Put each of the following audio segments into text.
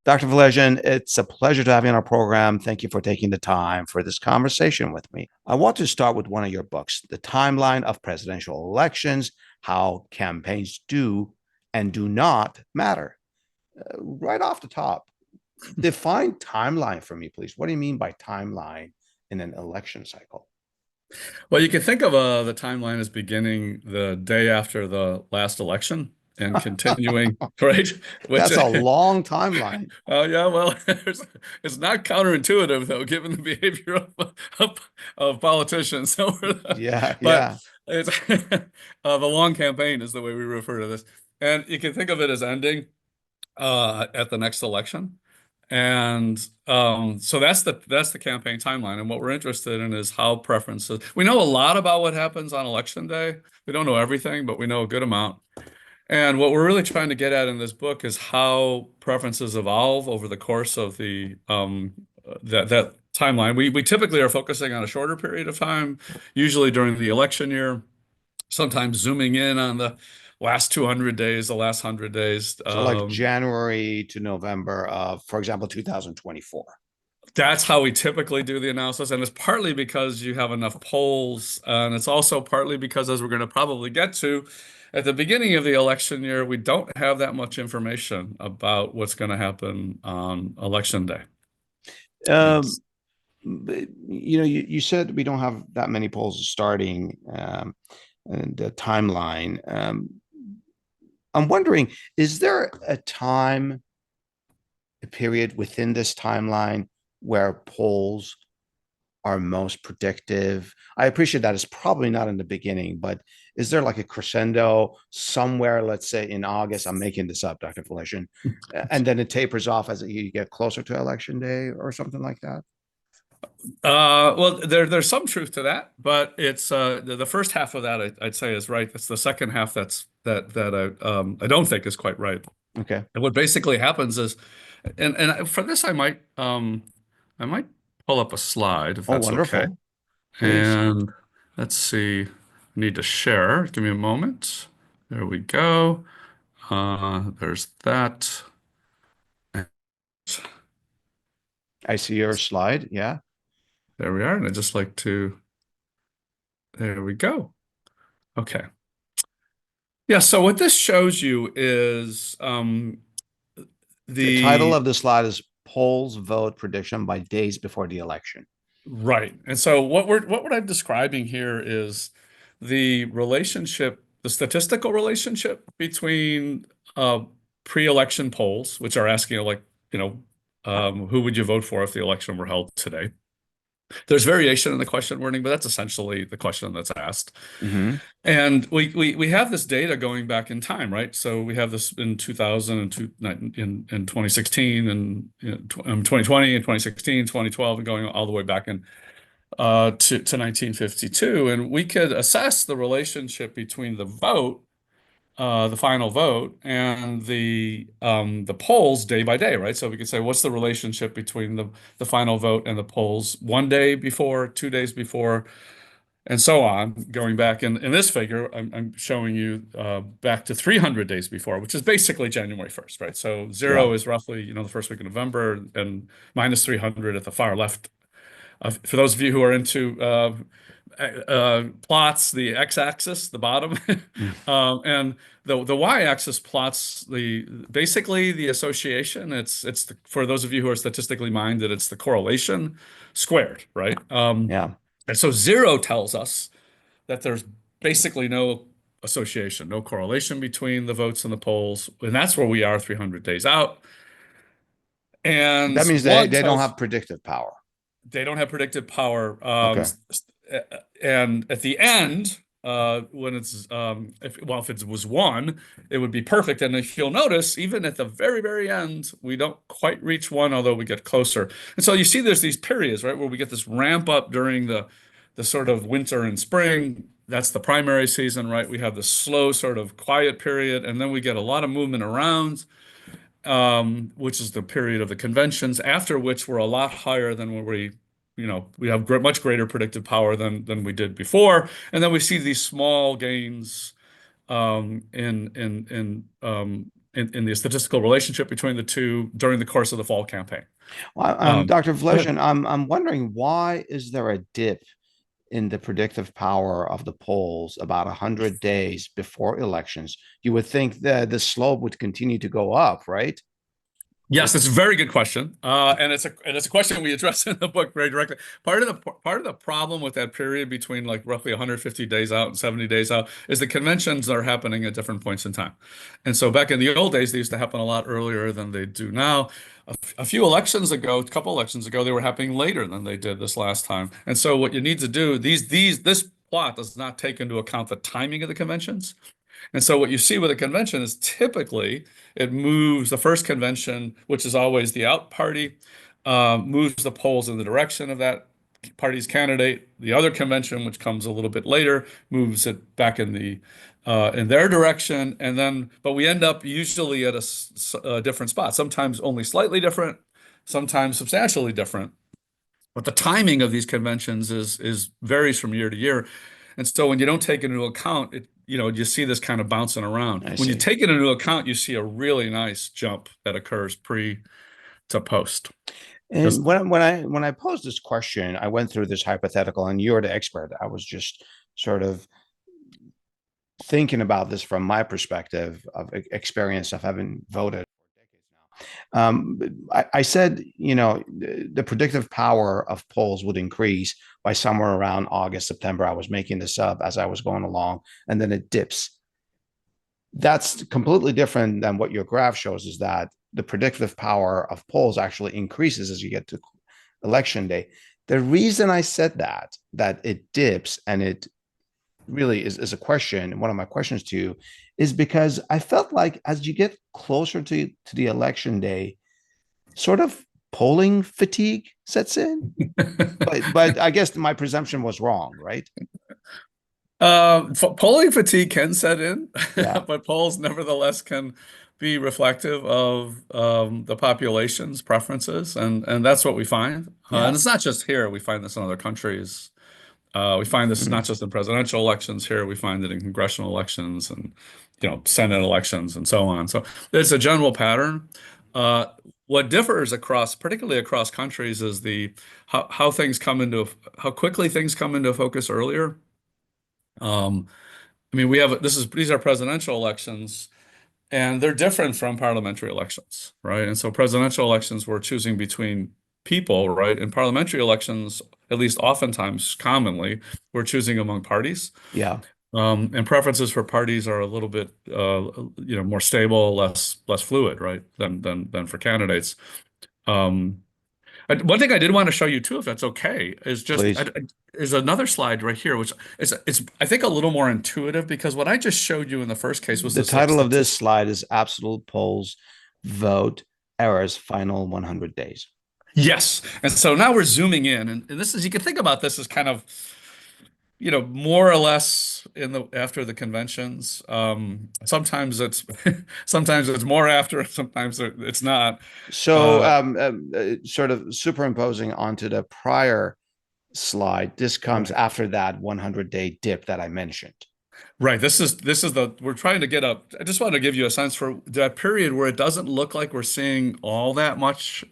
Dr. Valesian, it's a pleasure to have you on our program. Thank you for taking the time for this conversation with me. I want to start with one of your books, The Timeline of Presidential Elections, How Campaigns Do and Do Not Matter. Right off the top, define timeline for me, please. What do you mean by timeline in an election cycle? Well, you can think of the timeline as beginning the day after the last election and continuing, right? Which, That's a long timeline. oh yeah, well, it's not counterintuitive though, given the behavior of politicians. Yeah, But yeah. it's the long campaign is the way we refer to this, and you can think of it as ending at the next election. And so that's the campaign timeline. And what we're interested in is how preferences. We know a lot about what happens on election day. We don't know everything, but we know a good amount. And what we're really trying to get at in this book is how preferences evolve over the course of the that timeline. We typically are focusing on a shorter period of time, usually during the election year, sometimes zooming in on the last 200 days, the last 100 days. So like January to November of, for example, 2024. That's how we typically do the analysis, and it's partly because you have enough polls, and it's also partly because, as we're going to probably get to, at the beginning of the election year, we don't have that much information about what's going to happen on election day. Um, It's you said we don't have that many polls starting and the timeline. I'm wondering, is there a time a period within this timeline where polls are most predictive? I appreciate that it's probably not in the beginning, but is there like a crescendo somewhere, let's say in August? I'm making this up, Dr. Felician, and then it tapers off as you get closer to election day or something like that? well, there's some truth to that, but it's the first half of that I'd say is right. It's the second half that I don't think is quite right. Okay. And what basically happens is, and for this I might pull up a slide if Oh, that's okay. wonderful. Please. And let's see, I need to share. Give me a moment. There we go. There's that. I see your slide. Yeah. There we are. And I just like to, there we go. Okay. Yeah, so what this shows you is The title the of the slide is Polls Vote Prediction by Days Before the Election. right. And so what I'm describing here is the relationship, the statistical relationship between pre-election polls, which are asking like, you know, who would you vote for if the election were held today? There's variation in the question wording, but that's essentially the question that's asked. Mm-hmm. And we have this data going back in time, right? So we have this in 2000 and in 2016 and 2020 and 2016, 2012, and going all the way back in to 1952. And we could assess the relationship between the final vote, and the polls day by day, right? So we could say, what's the relationship between the final vote and the polls one day before, 2 days before, and so on, going back. In this figure, I'm showing you back to 300 days before, which is basically January 1st, right? So Yeah. zero is roughly, the first week of November, and minus 300 at the far left. For those of you who are into plots, the x-axis, the bottom, Mm. and the y-axis plots basically the association. For those of you who are statistically minded, it's the correlation squared, right? Yeah. And so zero tells us that there's basically no association, no correlation between the votes and the polls, and that's where we are 300 days out. And That means one they don't tells have predictive power. they don't have predictive power. Okay. And at the end, when if it was one, it would be perfect. And if you'll notice, even at the very, very end, we don't quite reach one, although we get closer. And so you see there's these periods, right, where we get this ramp up during the sort of winter and spring. That's the primary season, right? We have this slow sort of quiet period, and then we get a lot of movement around, which is the period of the conventions, after which we're a lot higher than when we have much greater predictive power than we did before. And then we see these small gains in in the statistical relationship between the two during the course of the fall campaign. Well, Dr. Go ahead. Vlesion, I'm wondering, why is there a dip in the predictive power of the polls about 100 days before elections? You would think that the slope would continue to go up, right? Yes, that's a very good question, and it's a question we address in the book very directly. Part of the problem with that period between like roughly 150 days out and 70 days out is the conventions are happening at different points in time, and so back in the old days they used to happen a lot earlier than they do now. A few elections ago, a couple elections ago, they were happening later than they did this last time. And so what you need to do, this plot does not take into account the timing of the conventions. And so what you see with a convention is typically it moves the first convention, which is always the out party, moves the polls in the direction of that party's candidate. The other convention, which comes a little bit later, moves it back in their direction. And then, but we end up usually at a different spot, sometimes only slightly different, sometimes substantially different. But the timing of these conventions is varies from year to year. And so when you don't take it into account, you see this kind of bouncing around. I When you see. take it into account, you see a really nice jump that occurs pre to post. And Just when I posed this question, I went through this hypothetical, and you're the expert. I was just sort of thinking about this from my perspective of experience of having voted. I said, the predictive power of polls would increase by somewhere around August, September. I was making this up as I was going along, and then it dips. That's completely different than what your graph shows, is that the predictive power of polls actually increases as you get to election day. The reason I said that it dips and it really is a question, one of my questions to you, is because I felt like as you get closer to the election day, sort of polling fatigue sets in. But I guess my presumption was wrong, right? polling fatigue can set in, Yeah. but polls nevertheless can be reflective of the population's preferences, and that's what we find. And Yeah. it's not just here; we find this in other countries. We find this not Mhm. just in presidential elections here, we find it in congressional elections and Senate elections and so on. So it's a general pattern. Uh, what differs particularly across countries, is the how things come into how quickly things come into focus earlier. Um, I mean, these are presidential elections, and they're different from parliamentary elections, right? And so presidential elections, we're choosing between people, right? In parliamentary elections, at least oftentimes, commonly, we're choosing among parties. Yeah. And preferences for parties are a little bit, more stable, less fluid, right? Than for candidates. Um, One thing I did want to show you too, if that's okay, is just Please. there's another slide right here, which it's I think a little more intuitive, because what I just showed you in the first case was The this like title of this statistic. slide is Absolute Polls Vote Errors Final 100 Days. Yes. And so now we're zooming in, and this is, you can think about this as kind of, more or less in the after the conventions. Sometimes it's sometimes it's more after, sometimes it's not. So, Uh, sort of superimposing onto the prior slide, this comes right. after that 100-day dip that I mentioned. Right. This is we're trying to get up. I just want to give you a sense for that period where it doesn't look like we're seeing all that much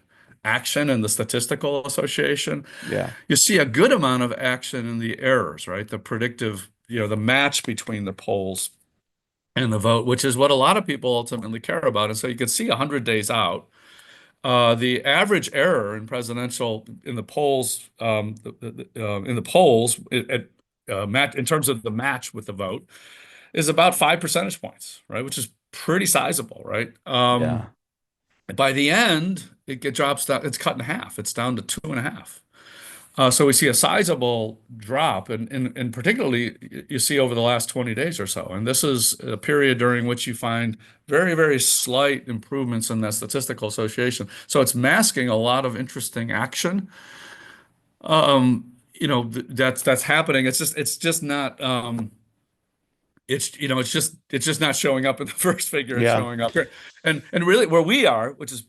action in the statistical association. Yeah. You see a good amount of action in the errors, right? The predictive, the match between the polls and the vote, which is what a lot of people ultimately care about. And so you can see 100 days out. The average error in the polls, match in terms of the match with the vote, is about 5 percentage points, right? Which is pretty sizable, right? Yeah. By the end, it drops down. It's cut in half. It's down to 2.5. So we see a sizable drop, and particularly you see over the last 20 days or so. And this is a period during which you find very, very slight improvements in that statistical association. So it's masking a lot of interesting action. That's happening. It's just not. it's just not showing up in the first figure. It's Yeah. showing up here, and really where we are, which is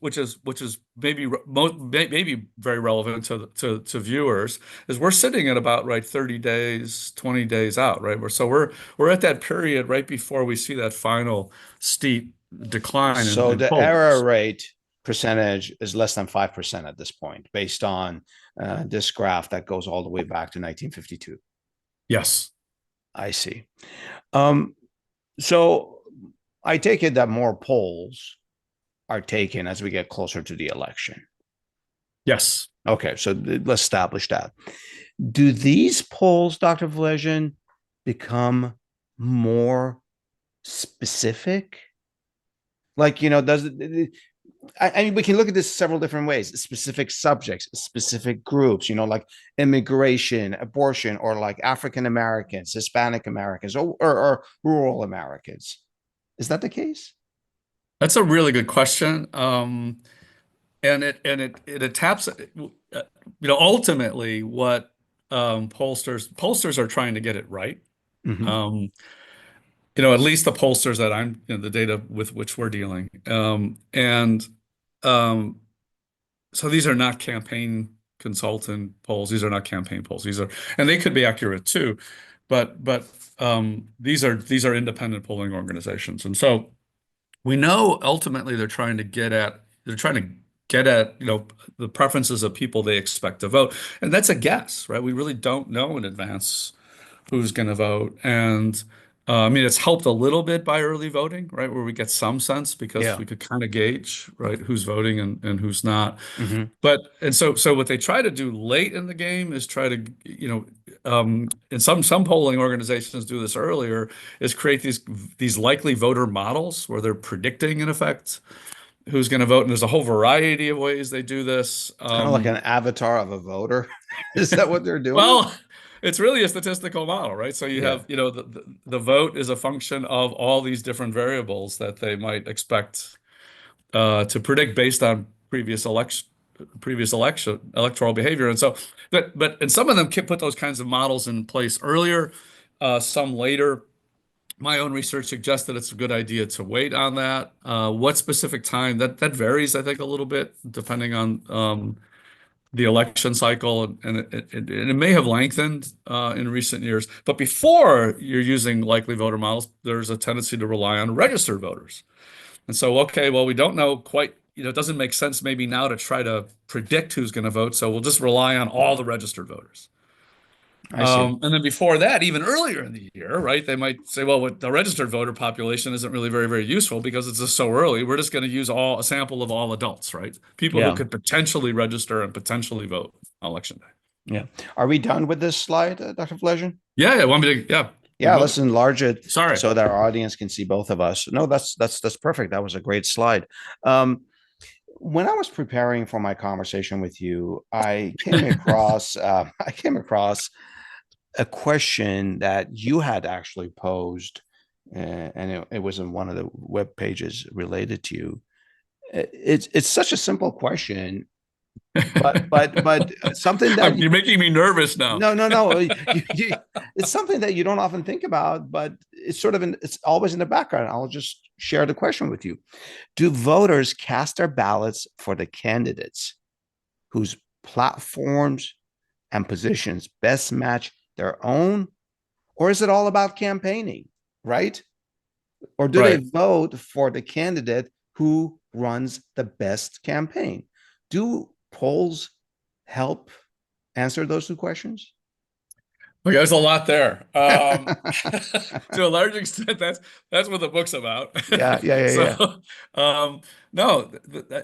maybe maybe very relevant to viewers, is we're sitting at about right 30 days, 20 days out, right? So we're at that period right before we see that final steep decline So in the error polls. rate percentage is less than 5% at this point, based on this graph that goes all the way back to 1952. Yes, I see. Um, so I take it that more polls are taken as we get closer to the election. yes. Okay, so let's establish that. Do these polls, Dr. Vlejian, become more specific? Like, does it, I mean, we can look at this several different ways: specific subjects, specific groups, like immigration, abortion, or like African Americans, Hispanic Americans, or rural Americans. Is that the case? That's a really good question. And it taps, ultimately what pollsters are trying to get it right. Mm-hmm. Um, at least the pollsters that the data with which we're dealing. And um, so these are not campaign consultant polls. These are not campaign polls. And they could be accurate too, but these are independent polling organizations. And so we know ultimately they're trying to get at the preferences of people they expect to vote. And that's a guess, right? We really don't know in advance who's going to vote. And I mean, it's helped a little bit by early voting, right? Where we get some sense because Yeah. we could kind of gauge, right, who's voting and who's not. Mm-hmm. So what they try to do late in the game is try to, and some polling organizations do this earlier, is create these likely voter models where they're predicting in effect who's going to vote. And there's a whole variety of ways they do this. Kind of like an avatar of a voter. Is that what they're doing? Well, it's really a statistical model, right? So you Yeah. have, the vote is a function of all these different variables that they might expect to predict based on previous election electoral behavior. And so, and some of them can put those kinds of models in place earlier, some later. My own research suggests that it's a good idea to wait on that. What specific time, that varies, I think, a little bit depending on the election cycle, and it may have lengthened in recent years. But before you're using likely voter models, there's a tendency to rely on registered voters. And so, okay, well, we don't know quite, it doesn't make sense maybe now to try to predict who's going to vote. So we'll just rely on all the registered voters. I see. And then before that, even earlier in the year, right, they might say, well, with the registered voter population isn't really very, very useful because it's just so early. We're just going to use a sample of all adults, right? People who Yeah. could potentially register and potentially vote on election day. Yeah. Are we done with this slide, Dr. Flesion? Yeah, yeah, want me to, yeah. Yeah, let's enlarge it Sorry. so that our audience can see both of us. No, that's perfect. That was a great slide. When I was preparing for my conversation with you, I came across a question that you had actually posed, and it was in one of the web pages related to you. It's such a simple question, but something that You're making me nervous now. no, no, no. It's something that you don't often think about, but it's sort of it's always in the background. I'll just share the question with you. Do voters cast their ballots for the candidates whose platforms and positions best match their own? Or is it all about campaigning, right? Or do they Right. vote for the candidate who runs the best campaign? Do polls help answer those two questions? Okay, there's a lot there. Yeah, To a large extent, that's what the book's about. yeah, yeah, yeah. So, no,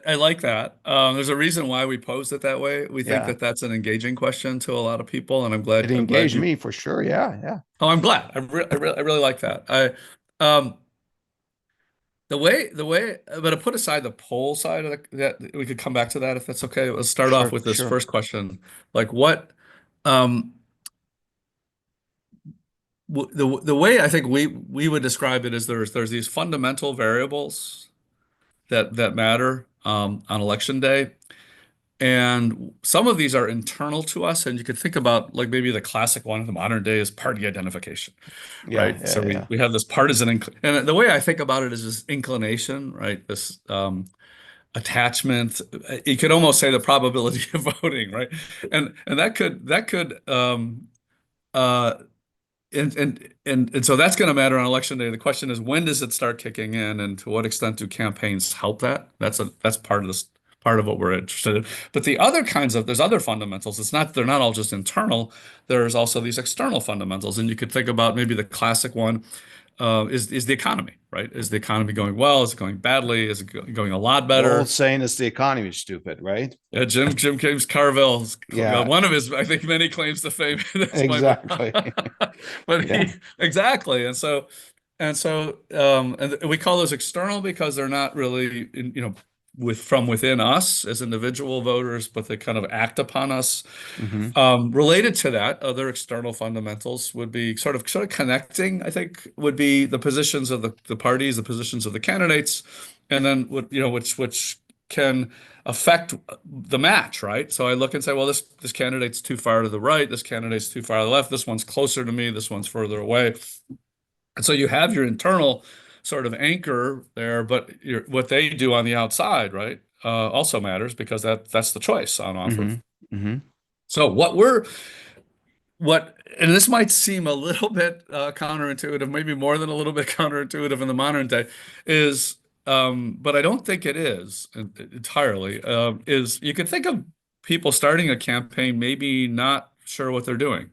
I like that. There's a reason why we posed it that way. We think Yeah. that that's an engaging question to a lot of people, and I'm It glad. I'm glad engaged you. me for sure. Yeah, yeah. Oh, I'm glad. I really like that. But to put aside the poll side of that, we could come back to that if that's okay. Let's start off Sure, with this sure. first question. Like what? Um, the way I think we would describe it is there's these fundamental variables that matter on election day, And some of these are internal to us, and you could think about like maybe the classic one in the modern day is party identification, Yeah, right? So yeah, we yeah. we have this partisan, and the way I think about it is this inclination, right? This attachment. You could almost say the probability of voting, right? And that could uh and so that's going to matter on election day. The question is, when does it start kicking in, and to what extent do campaigns help that? That's part of this part of what we're interested in. But there's other fundamentals. They're not all just internal. There's also these external fundamentals, and you could think about maybe the classic one is the economy, right? Is the economy going well? Is it going badly? Is it going a lot The old better? saying is the economy is stupid, right? Yeah, Jim James Carville's Yeah, one of his, I think, many claims to fame is my book. exactly. But Yeah. he exactly, and we call those external because they're not really, from within us as individual voters, but they kind of act upon us. Hmm. Related to that, other external fundamentals would be sort of connecting, I think, would be the positions of the parties, the positions of the candidates, and then which can affect the match, right? So I look and say, well, this candidate's too far to the right, this candidate's too far to the left, this one's closer to me, this one's further away. And so you have your internal sort of anchor there, but what they do on the outside, right, also matters because that's the choice on offer. Hmm. Hmm. So and this might seem a little bit counterintuitive, maybe more than a little bit counterintuitive in the modern day, is, but I don't think it is entirely, is you could think of people starting a campaign maybe not sure what they're doing,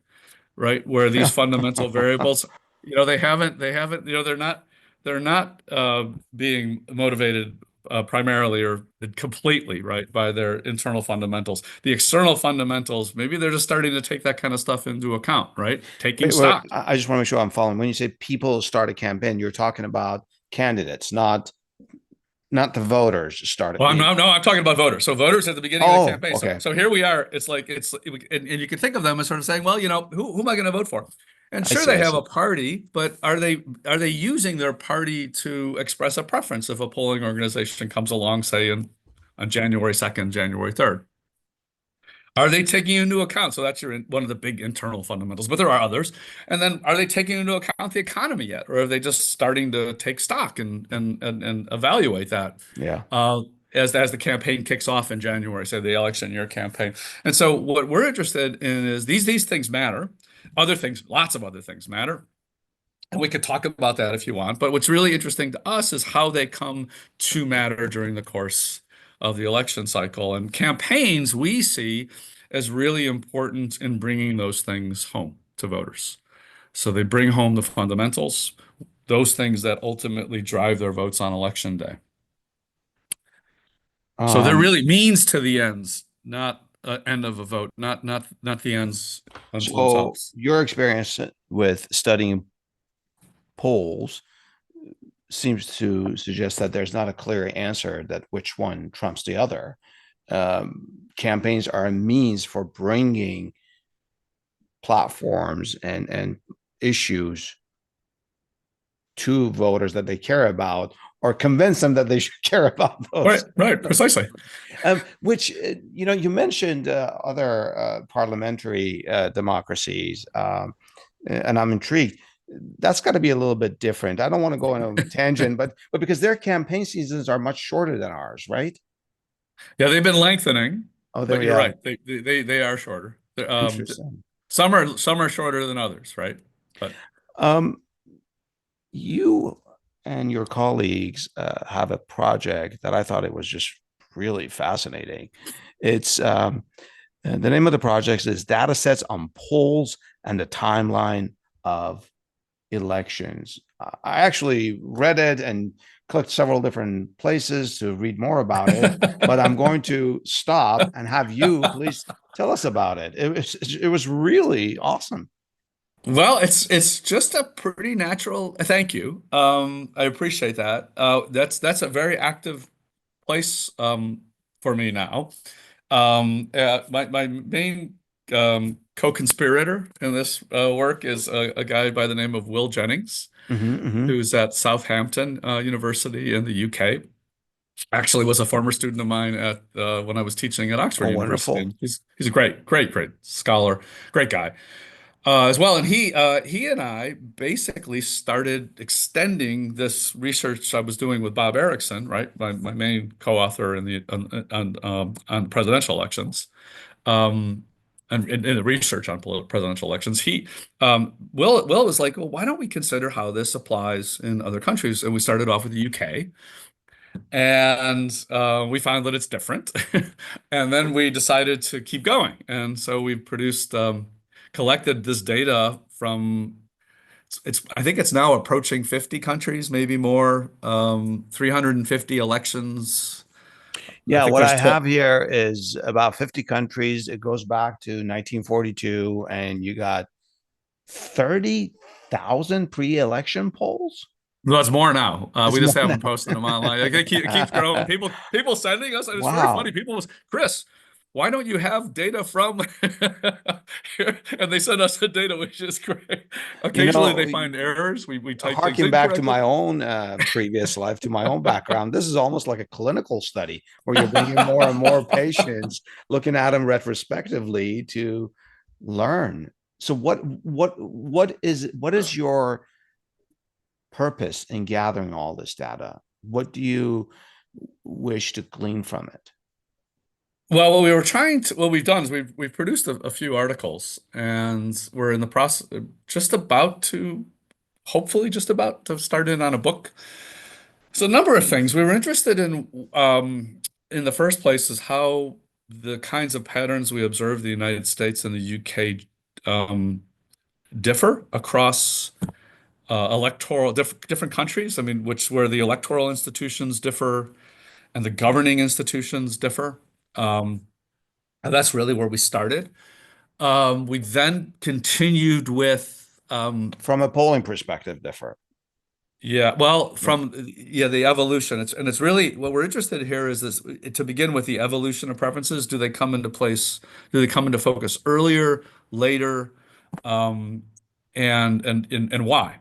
right? Where these fundamental variables, they haven't, they're not being motivated primarily or completely, right, by their internal fundamentals. The external fundamentals, maybe they're just starting to take that kind of stuff into account, right? Taking Wait, wait, stock. I just want to make sure I'm following. When you say people start a campaign, you're talking about candidates, not the voters start Well, the. no, I'm talking about voters. So voters at the beginning of the Oh, campaign. So, okay. so here we are. And you can think of them as sort of saying, well, who am I going to vote for? And I sure, see. they I have see. a party, but are they using their party to express a preference if a polling organization comes along, say, on January 2nd, January 3rd? Are they taking into account? So that's one of the big internal fundamentals, but there are others. And then are they taking into account the economy yet, or are they just starting to take stock and evaluate that Yeah. uh, as the campaign kicks off in January, say the election year campaign? And so what we're interested in is these things matter. Other things, lots of other things matter. And we could talk about that if you want. But what's really interesting to us is how they come to matter during the course of the election cycle. And campaigns we see as really important in bringing those things home to voters. So they bring home the fundamentals, those things that ultimately drive their votes on election day. So they're Um, really means to the ends, not end of a vote, not the ends unto so themselves. your experience with studying polls seems to suggest that there's not a clear answer that which one trumps the other. Campaigns are a means for bringing platforms and issues to voters that they care about or convince them that they should care about Right, those. right, precisely. Which you mentioned other parliamentary democracies, and I'm intrigued. That's got to be a little bit different. I don't want to go on a tangent, but because their campaign seasons are much shorter than ours, right? Yeah, they've been lengthening, Oh, there, but you're yeah, right. They are shorter. interesting. Some are shorter than others, right? But Um, you and your colleagues have a project that I thought it was just really fascinating. It's the name of the project is Data Sets on Polls and the Timeline of Elections. I actually read it and clicked several different places to read more about it, but I'm going to stop and have you please tell us about it. It was really awesome. well, it's just a pretty natural. Thank you. I appreciate that. That's a very active place for me now. My main co-conspirator in this work is a guy by the name of Will Jennings, Hmm. Hmm. who's at Southampton University in the UK. Actually was a former student of mine at when I was teaching at Oxford Oh, University. wonderful. And he's a great scholar, great guy as well. And he and I basically started extending this research I was doing with Bob Erickson, right? My main co-author in the on presidential elections. Um, and in the research on presidential elections, Will was like, well, why don't we consider how this applies in other countries? And we started off with the UK, and we found that it's different. And then we decided to keep going. And so we produced, collected this data from, I think it's now approaching 50 countries, maybe more, 350 elections. I Yeah, think what there's I 12. have here is about 50 countries. It goes back to 1942, and you got 30,000 pre-election polls. No, it's more now. It's We just more haven't now. posted them online. Like, it keeps growing. People sending us, and it's very funny. Wow. People was, Chris, why don't you have data from here? And they send us the data, which is great. You Occasionally know, they find errors. We type things harking back to incorrectly. my own previous life, to my own background, this is almost like a clinical study where you're bringing more and more patients, looking at them retrospectively to learn. So what is your purpose in gathering all this data? What do you wish to glean from it? Well, what we've done is we've produced a few articles, and we're in the process, just about to, hopefully, just about to start in on a book. So a number of things we were interested in the first place is how the kinds of patterns we observe in the United States and the UK um, differ across different countries. I mean, which where the electoral institutions differ and the governing institutions differ. And that's really where we started. We then continued with From a polling perspective, differ. yeah, well, Yeah. the evolution. It's really what we're interested in here is this to begin with the evolution of preferences. Do they come into place? Do they come into focus earlier, later, um, and why?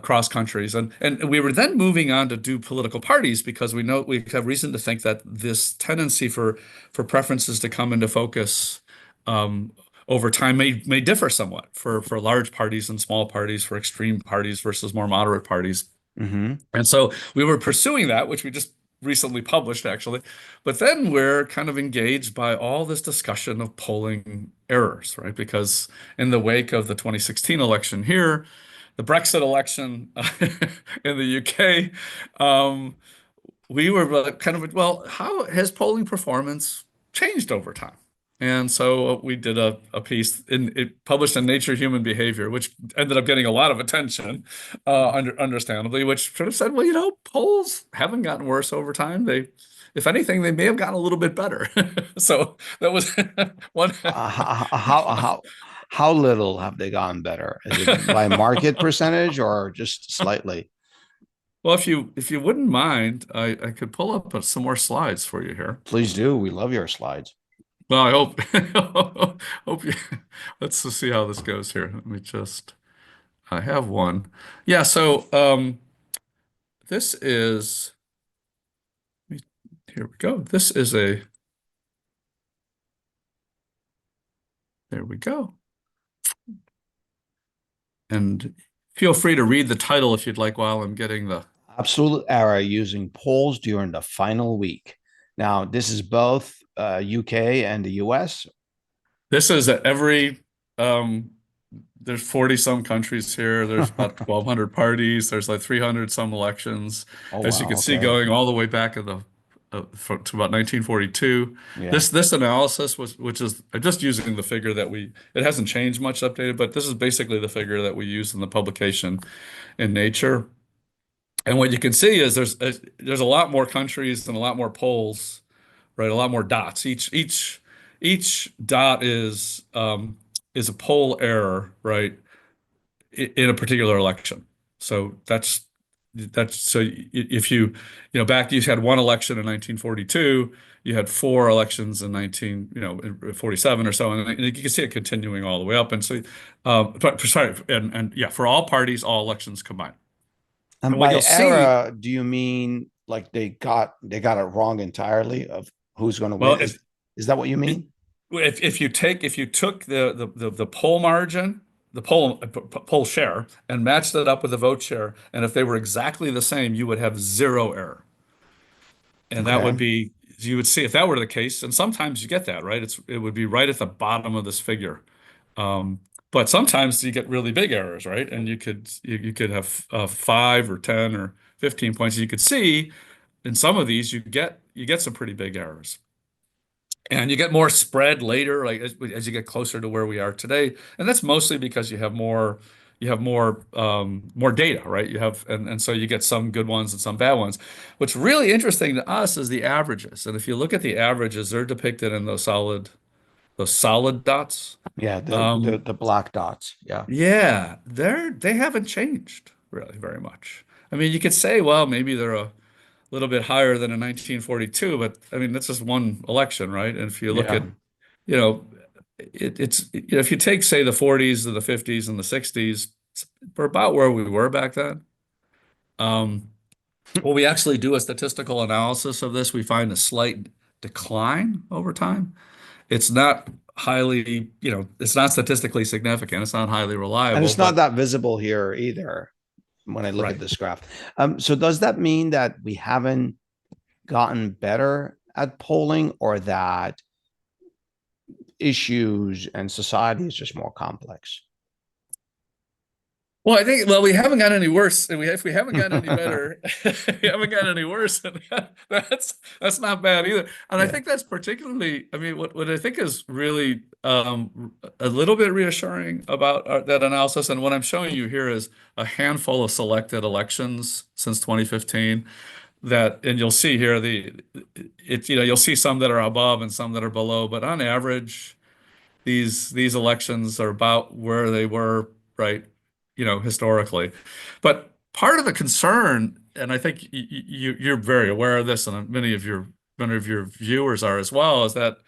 Cross countries. And we were then moving on to do political parties because we know we have reason to think that this tendency for preferences to come into focus um, over time may differ somewhat for large parties and small parties, for extreme parties versus more moderate parties. Mm-hmm. And so we were pursuing that, which we just recently published, actually. But then we're kind of engaged by all this discussion of polling errors, right? Because in the wake of the 2016 election here, the Brexit election in the UK, um, we were kind of, well, how has polling performance changed over time? And so we did a piece it published in Nature Human Behavior, which ended up getting a lot of attention, understandably, which sort of said, well, polls haven't gotten worse over time. If anything, they may have gotten a little bit better. So that was one. How little have they gotten better? Is it by market percentage or just slightly? Well, if you wouldn't mind, I could pull up some more slides for you here. Please do. We love your slides. Well, I hope hope you let's just see how this goes here. Let me just I have one. Yeah, so this is here we go. This is a there we go. And feel free to read the title if you'd like while I'm getting the Absolute error using polls during the final week. Now, this is both UK and the US. this is every there's 40 some countries here. There's about 1,200 parties. There's like 300 some elections. Oh, As you wow. can see, Okay. going all the way back in to about 1942. Yeah. This analysis which is I'm just using the figure it hasn't changed much updated, but this is basically the figure that we use in the publication in Nature. And what you can see is there's a lot more countries and a lot more polls, right? A lot more dots. Each dot is a poll error, right? In a particular election. So that's so if back you had one election in 1942, you had four elections in 47 or so, and you can see it continuing all the way up. And so, sorry, and yeah, for all parties, all elections combined. And And what by you'll see, era, do you mean like they got it wrong entirely of who's going to well, win? Is that what you mean? if you took the poll margin, the poll share, and matched it up with the vote share, and if they were exactly the same, you would have zero error. And that would Okay. be, you would see if that were the case, and sometimes you get that, right? It would be right at the bottom of this figure. Um, but sometimes you get really big errors, right? And you could have 5 or 10 or 15 points. You could see in some of these you get some pretty big errors. And you get more spread later, like as you get closer to where we are today. And that's mostly because you have more data, right? And so you get some good ones and some bad ones. What's really interesting to us is the averages. And if you look at the averages, they're depicted in those solid dots. Yeah, the Um, the black dots. Yeah. yeah, they haven't changed really very much. I mean, you could say, well, maybe they're a little bit higher than in 1942, but I mean, that's just one election, right? And if you look Yeah. at, you know, if you take, say, the 40s or the 50s and the 60s, we're about where we were back then. Um, when we actually do a statistical analysis of this, we find a slight decline over time. It's not highly, it's not statistically significant. It's not highly And reliable, it's not but that visible here either when I look at right. this graph. So does that mean that we haven't gotten better at polling or that issues and society is just more complex? Well, I think, we haven't gotten any worse, and if we haven't gotten any better, we haven't gotten any worse, and that's not bad either. And I Yeah. think that's particularly, I mean, what I think is really a little bit reassuring about that analysis, and what I'm showing you here is a handful of selected elections since 2015 and you'll see here you'll see some that are above and some that are below, but on average these elections are about where they were, right, historically. But part of the concern, and I think you're very aware of this, and many of your viewers are as well, is that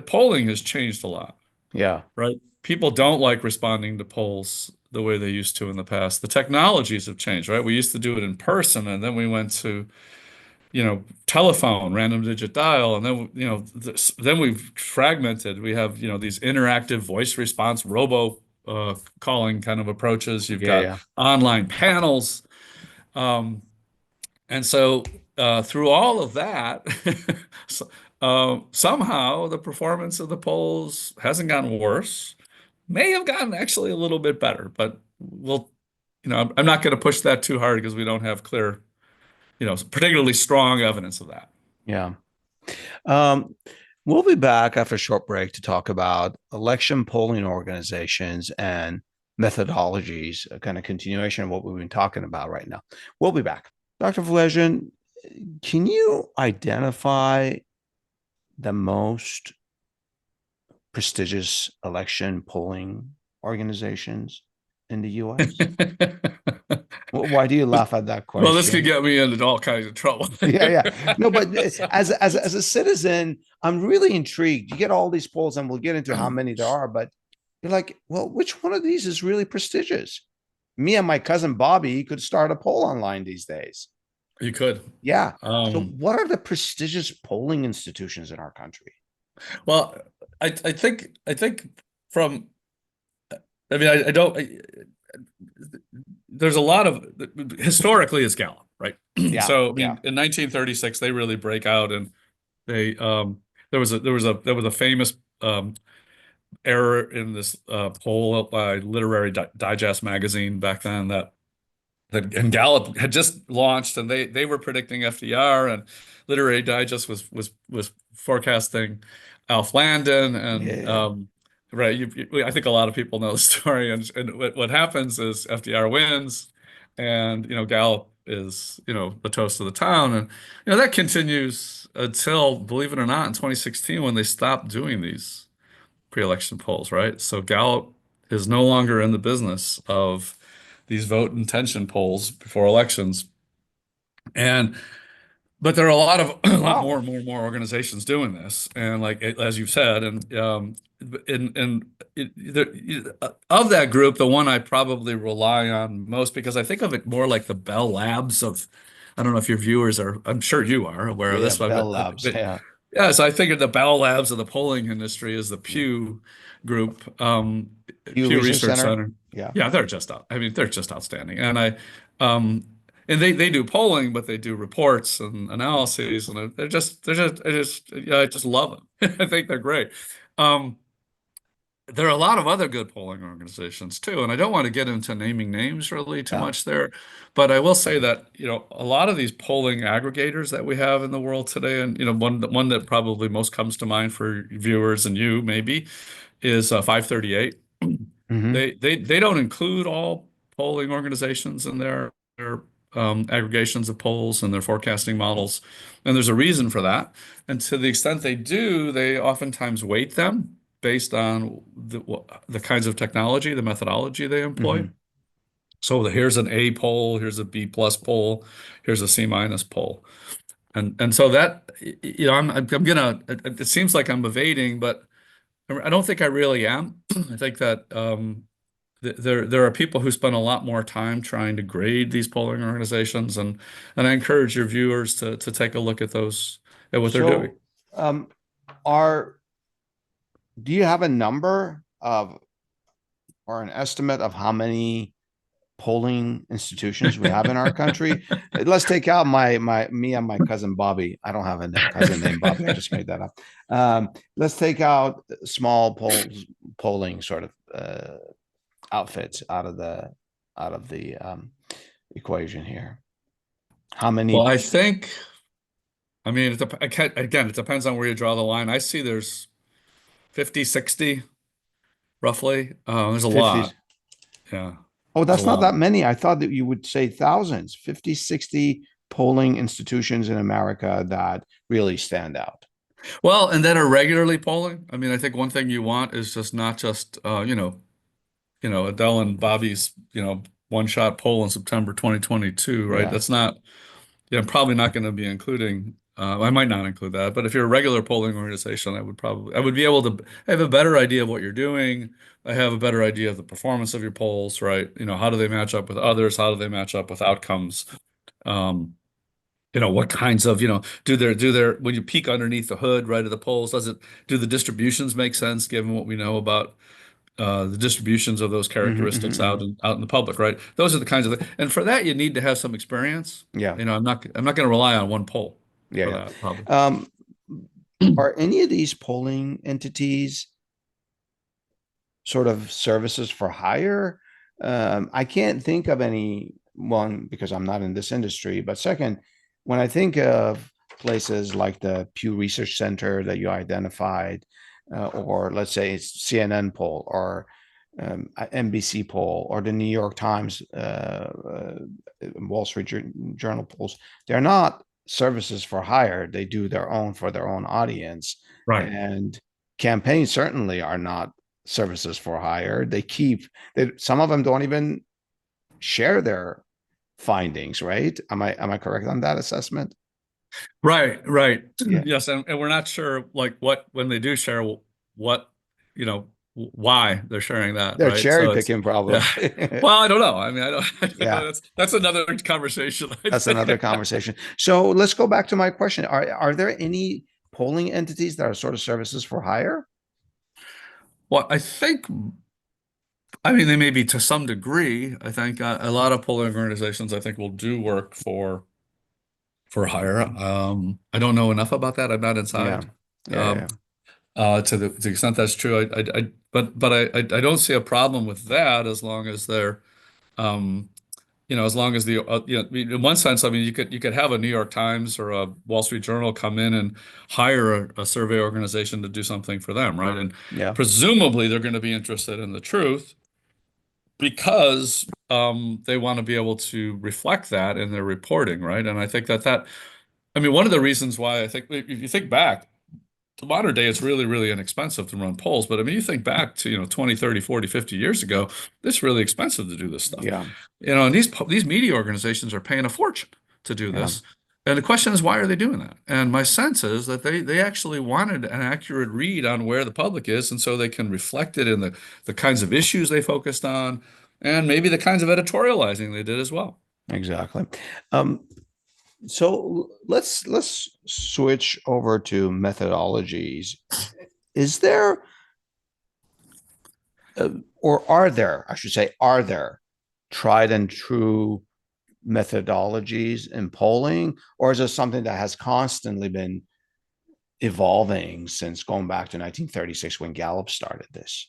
polling has changed a lot, Yeah. right? People don't like responding to polls the way they used to in the past. The technologies have changed, right? We used to do it in person, and then we went to telephone, random digit dial, and then then we've fragmented. We have these interactive voice response, robo calling kind of approaches. You've Yeah. got Yeah. online panels, um, and so through all of that, somehow the performance of the polls hasn't gotten worse. May have gotten actually a little bit better, but I'm not going to push that too hard because we don't have clear, particularly strong evidence of that. Yeah. Um, we'll be back after a short break to talk about election polling organizations and methodologies, a kind of continuation of what we've been talking about right now. We'll be back. Dr. Vlejian, can you identify the most prestigious election polling organizations in the US? Why do you laugh at that Well, this could question? get me into all kinds of trouble. Yeah, yeah. No, but So, as a citizen, I'm really intrigued. You get all these polls, and we'll get into how many there are, but you're like, well, which one of these is really prestigious? Me and my cousin Bobby could start a poll online these days. you could. Yeah. So Um, what are the prestigious polling institutions in our country? well, I think from I mean I don't there's a lot of historically it's Gallup, right? Yeah, So I yeah. mean in 1936 they really break out and they there was a famous error in this poll by Literary Digest magazine back then and Gallup had just launched, and they were predicting FDR, and Literary Digest was forecasting Alf Landon, and Yeah, right. I think a lot of people know the story, and what happens is FDR wins, and Gallup is the toast of the town, and that continues until, believe it or not, in 2016 when they stopped doing these pre-election polls, right? So Gallup is no longer in the business of these vote intention polls before elections. And but there are a lot of a lot more Wow. and more and more organizations doing this, and like as you've said, and of that group, the one I probably rely on most because I think of it more like the Bell Labs of. I don't know if your viewers are. I'm sure you are aware Yeah, of yeah, this, Bell Labs. but Yeah. yeah. So I think of the Bell Labs of the polling industry is the Pew Group, Pew Pew Research Research Center. Center. Yeah. Yeah, they're just out. I mean, they're just outstanding, um, and they do polling, but they do reports and analyses, and yeah, I just love them. I think they're great. Um, there are a lot of other good polling organizations too, and I don't want to get into naming names really too Yeah. much there, but I will say that, a lot of these polling aggregators that we have in the world today, and one that probably most comes to mind for viewers and you maybe is 538. Hmm. They don't include all polling organizations in their aggregations of polls and their forecasting models, and there's a reason for that. And to the extent they do, they oftentimes weight them based on the kinds of technology, the methodology they employ. Hmm. So here's an A poll, here's a B plus poll, here's a C minus poll, and so that I'm gonna. It seems like I'm evading, but I don't think I really am. I think that there are people who spend a lot more time trying to grade these polling organizations, and I encourage your viewers to take a look at those at what they're doing. So, um, are do you have a number of or an estimate of how many polling institutions we have in our country? Let's take out my me and my cousin Bobby. I don't have a cousin named Bobby. I just made that up. Let's take out small polling sort of outfits out of the equation here. How Well, many? I think, I mean, again, it depends on where you draw the line. I see there's 50, 60 roughly. There's a 50s? lot. Yeah, Oh, there's a that's not lot. that many. I thought that you would say thousands, 50, 60 polling institutions in America that really stand out. Well, and that are regularly polling. I mean, I think one thing you want is just not just Adele and Bobby's, one shot poll in September 2022, right? Yeah. That's not, I'm probably not going to be including, I might not include that, but if you're a regular polling organization, I would be able to have a better idea of what you're doing. I have a better idea of the performance of your polls, right? How do they match up with others? How do they match up with outcomes? Um, what kinds of, when you peek underneath the hood, right, of the polls, do the distributions make sense given what we know about the distributions of those Hmm. characteristics Hmm. out in the public, right? Those are the kinds of things. And for that, you need to have some experience. Yeah. I'm not going to rely on one poll Yeah. for Yeah. that, probably. Um, are any of these polling entities sort of services for hire? I can't think of any one because I'm not in this industry. But second, when I think of places like the Pew Research Center that you identified, or let's say it's CNN poll or NBC poll or the New York Times, Wall Street Journal polls, they're not services for hire. They do their own for their own audience. Right. And campaigns certainly are not services for hire. Some of them don't even share their findings, right? Am I correct on that assessment? Right, right. Yeah. Yes, and we're not sure like what when they do share what, why they're sharing that, They're right? cherry So it's picking yeah. probably. Well, I don't know. I mean, I don't know. Yeah, That's another conversation, I that's another think. conversation. So let's go back to my question. Are there any polling entities that are sort of services for hire? Well, I mean, they may be to some degree. I think a lot of polling organizations, I think, will do work for hire. I don't know enough about that. I'm not Yeah. inside. Yeah, Um, yeah. to the extent that's true, but I don't see a problem with that as long as they're, um, as long as I mean, in one sense, I mean, you could have a New York Times or a Wall Street Journal come in and hire a survey organization to do something for them, right? And Yeah. presumably they're going to be interested in the truth because they want to be able to reflect that in their reporting, right? And I think I mean, one of the reasons why I think if you think back to modern day, it's really, really inexpensive to run polls. But I mean, you think back to, 20, 30, 40, 50 years ago, it's really expensive to do this stuff. Yeah. And these media organizations are paying a fortune to do Yeah. this. And the question is, why are they doing that? And my sense is that they actually wanted an accurate read on where the public is, and so they can reflect it in the kinds of issues they focused on, and maybe the kinds of editorializing they did as well. Exactly. Um, so let's switch over to methodologies. Is there or are there, I should say, are there tried and true methodologies in polling, or is it something that has constantly been evolving since going back to 1936 when Gallup started this?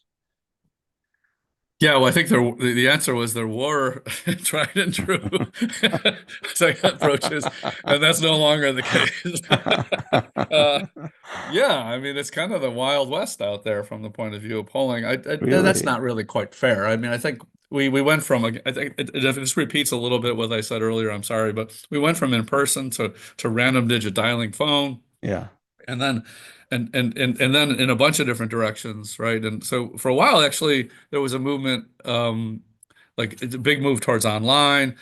Yeah, well, I think the answer was there were tried and true second approaches, and that's no longer the case. Uh, yeah, I mean, it's kind of the Wild West out there from the point of view of polling. That's Really? not really quite fair. I mean, I think we went from I think it just repeats a little bit what I said earlier. I'm sorry, but we went from in person to random digit dialing phone, Yeah. and then and then in a bunch of different directions, right? And so for a while, actually, there was a movement, like it's a big move towards online.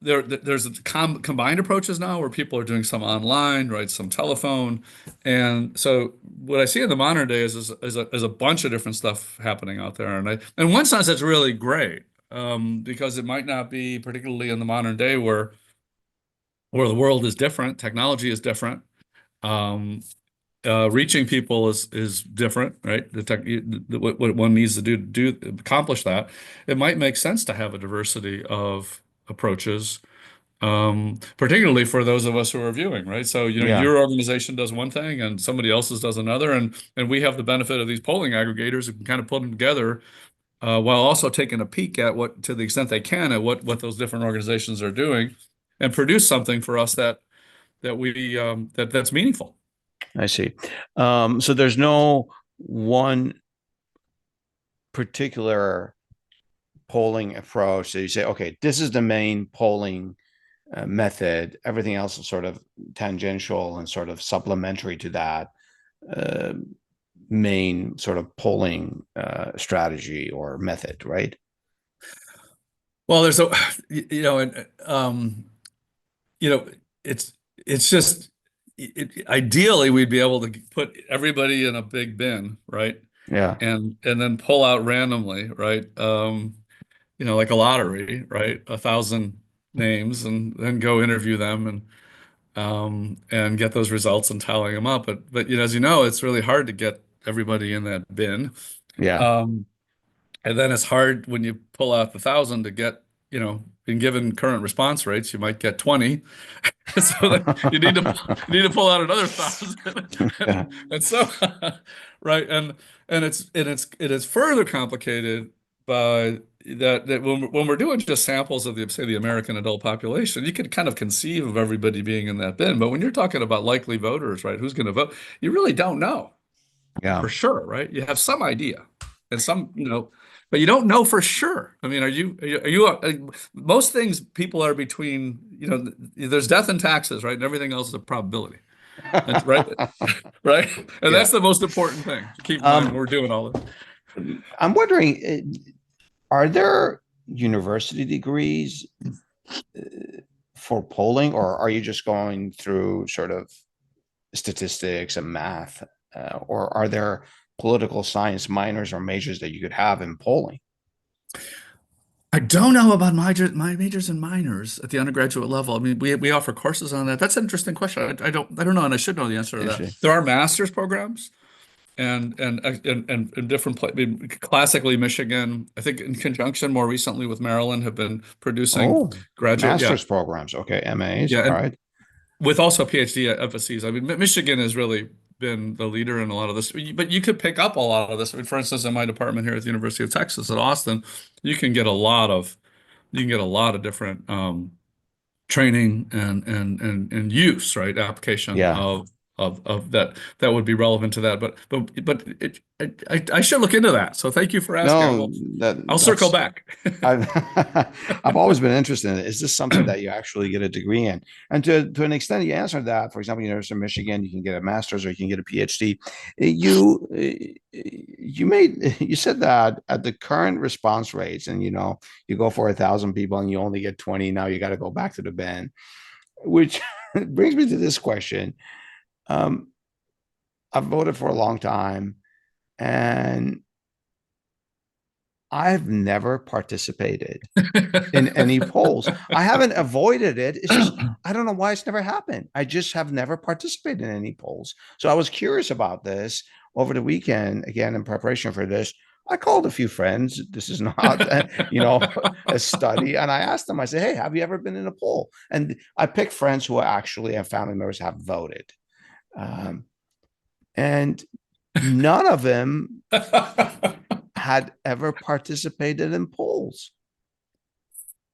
There's combined approaches now where people are doing some online, right, some telephone, and so what I see in the modern day is a bunch of different stuff happening out there, and in one sense that's really great, because it might not be particularly in the modern day where the world is different, technology is different. Um, Reaching people is different, right? What one needs to do to accomplish that. It might make sense to have a diversity of approaches, particularly for those of us who are viewing, right? So, Yeah. your organization does one thing and somebody else's does another, and we have the benefit of these polling aggregators who can kind of put them together, while also taking a peek at what, to the extent they can, at what those different organizations are doing, and produce something for us that's meaningful. I see. So there's no one particular polling approach that you say, okay, this is the main polling method. Everything else is sort of tangential and sort of supplementary to that uh, main sort of polling strategy or method, right? Well, there's a, and you know, it's just ideally we'd be able to put everybody in a big bin, right? Yeah. And then pull out randomly, right? Like a lottery, right? 1,000 names, and then go interview them and get those results and tallying them up. But as you know, it's really hard to get everybody in that bin. Yeah. Um, and then it's hard when you pull out the 1,000 to get, in given current response rates, you might get 20. So then you need to pull out another 1,000, Yeah. and so right, and it's further complicated by that when we're doing just samples of the American adult population, you could kind of conceive of everybody being in that bin, but when you're talking about likely voters, right, who's going to vote, you really don't know Yeah. for sure, right? You have some idea, and but you don't know for sure. I mean, most things people are between, there's death and taxes, right? And everything else is a probability. That's right. Right. And Yeah. that's the most important thing to keep in mind when Um, we're doing all this. I'm wondering, are there university degrees for polling, or are you just going through sort of statistics and math, or are there political science minors or majors that you could have in polling? I don't know about my majors and minors at the undergraduate level. I mean, we offer courses on that. That's an interesting question. I don't know, and I should know the answer to that. Interesting. There are master's programs. And different I mean, classically Michigan, I think in conjunction more recently with Maryland, have been producing Oh, graduate, yeah, master's programs. Okay, MAs. yeah, All and right. with also PhD emphases. I mean, Michigan has really been the leader in a lot of this, but you could pick up a lot of this. I mean, for instance, in my department here at the University of Texas at Austin, you can get a lot of you can get a lot of different training and use, right? Application Yeah. of that would be relevant to that. But I should look into that. So thank you for asking. No, I'll circle that's back. I've I've always been interested in it. Is this something that you actually get a degree in? And to an extent, you answered that. For example, University of Michigan, you can get a master's or you can get a PhD. You said that at the current response rates, and you go for 1,000 people and you only get 20. Now you got to go back to the bin. which brings me to this question. Um, I've voted for a long time, and I've never participated in any polls. I haven't avoided it. It's just I don't know why it's never happened. I just have never participated in any polls. So I was curious about this over the weekend. Again, in preparation for this, I called a few friends. This is not, a study, and I asked them. I said, "Hey, have you ever been in a poll?" And I picked friends who actually and family members have voted, um, and none of them had ever participated in polls.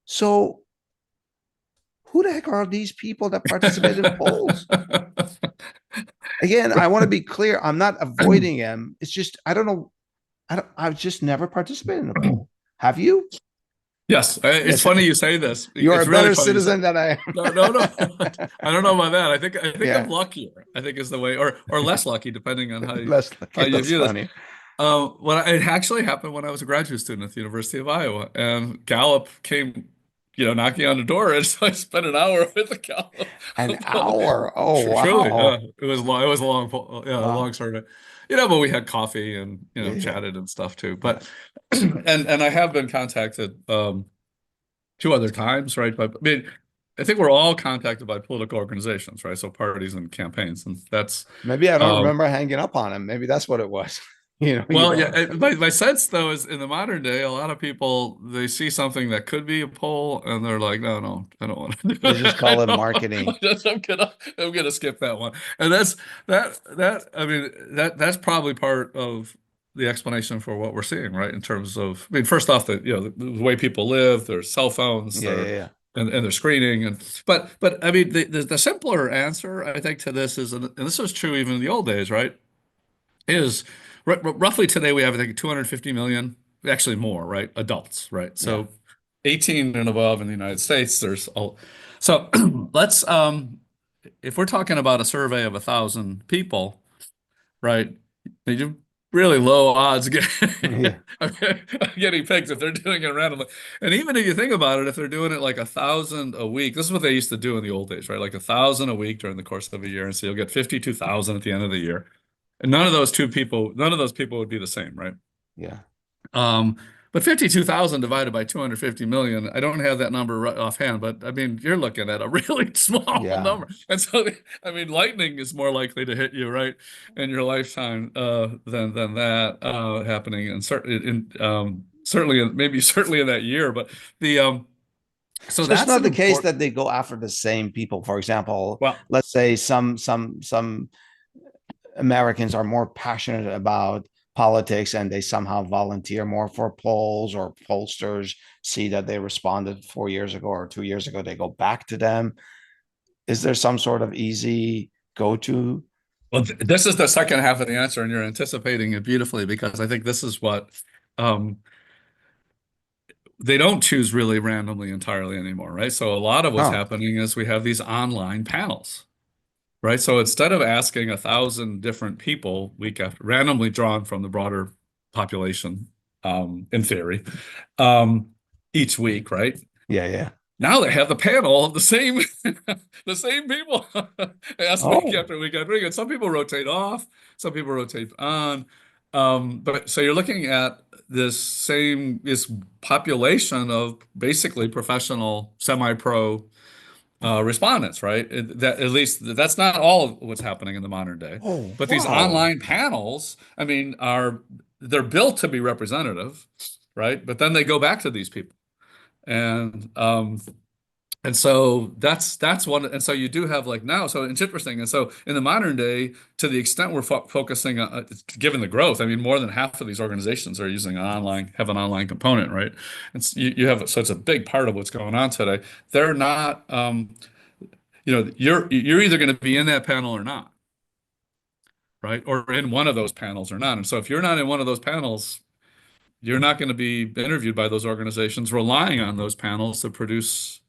So who the heck are these people that participate in polls? Again, I want to be clear. I'm not avoiding them. It's just I don't know. I've just never participated in a poll. Have you? Yes, it's Yes. funny you say this. You're It's a really better funny you say. citizen than I No, no, no. am. I don't know about that. I think I'm Yeah. luckier. I think is the way, or less lucky, depending on Let's look how at you that's view this. funny. It actually happened when I was a graduate student at the University of Iowa, and Gallup came, knocking on the door, and so I spent an hour with the Gallup. An hour. Oh Truly, wow. it was long. It was a long, yeah, a long Wow. survey. But we had coffee and Yeah, yeah, chatted and stuff too. yeah, But and I have been contacted two other times, right? But I mean, I think we're all contacted by political organizations, right? So parties and campaigns, and that's maybe I don't um, remember hanging up on him. Maybe that's what it was. You well, yeah. don't. My sense though is in the modern day, a lot of people they see something that could be a poll, and they're like, no, no, I don't want to do They just it. I call it don't, marketing. I'm gonna skip that one. And that I mean that's probably part of the explanation for what we're seeing, right? In terms of, I mean, first off, the way people live, their cell phones, Yeah, yeah, yeah, and their screening, but I mean the simpler answer I think to this is, and this was true even in the old days, right? Is roughly today we have, I think, 250 million, actually more, right? Adults, right? yeah. So 18 and above in the United States, there's all. So let's, if we're talking about a survey of 1,000 people, right? They do really low odds of Yeah. getting picked if they're doing it randomly. And even if you think about it, if they're doing it like 1,000 a week, this is what they used to do in the old days, right? Like 1,000 a week during the course of a year. And so you'll get 52,000 at the end of the year. And none of those people would be the same, right? Yeah. Um, but 52,000 divided by 250 million, I don't have that number right offhand, but I mean, you're looking at a really small Yeah. number. And so, I mean, lightning is more likely to hit you, right, in your lifetime than that happening. And certainly, certainly in that year. But the so So it's that's not an the case important, that they go after the same people. For example, well, let's say some Americans are more passionate about politics and they somehow volunteer more for polls, or pollsters see that they responded 4 years ago or 2 years ago, they go back to them. Is there some sort of easy go-to? this is the second half of the answer, and you're anticipating it beautifully because I think this is what um, they don't choose really randomly entirely anymore, right? So a lot of what's Oh, happening is we have these online panels, right? So instead of asking 1,000 different people week after, randomly drawn from the broader population, in theory, um, each week, right? yeah, yeah. Now they have the panel of the same the same people ask week Oh, after week after week. And some people rotate off, some people rotate on. But so you're looking at this population of basically professional, semi-pro respondents, right? That at least that's not all of what's happening in the modern day. oh, But these wow. online panels, I mean, they're built to be representative, right? But then they go back to these people. And and so that's one. And so you do have like now, so it's interesting. And so in the modern day, to the extent we're focusing on, given the growth, I mean, more than half of these organizations are using have an online component, right? And so you have, so it's a big part of what's going on today. They're not, you're either going to be in that panel or not, right? Or in one of those panels or not. And so if you're not in one of those panels, you're not going to be interviewed by those organizations relying on those panels to produce,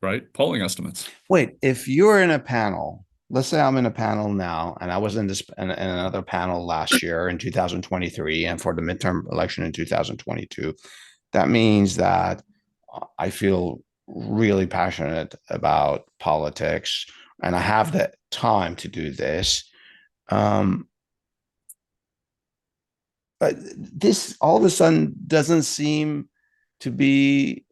right, polling estimates. Wait, if you're in a panel, let's say I'm in a panel now, and I was in another panel last year in 2023, and for the midterm election in 2022, that means that I feel really passionate about politics and I have the time to do this. Um, but this all of a sudden doesn't seem to be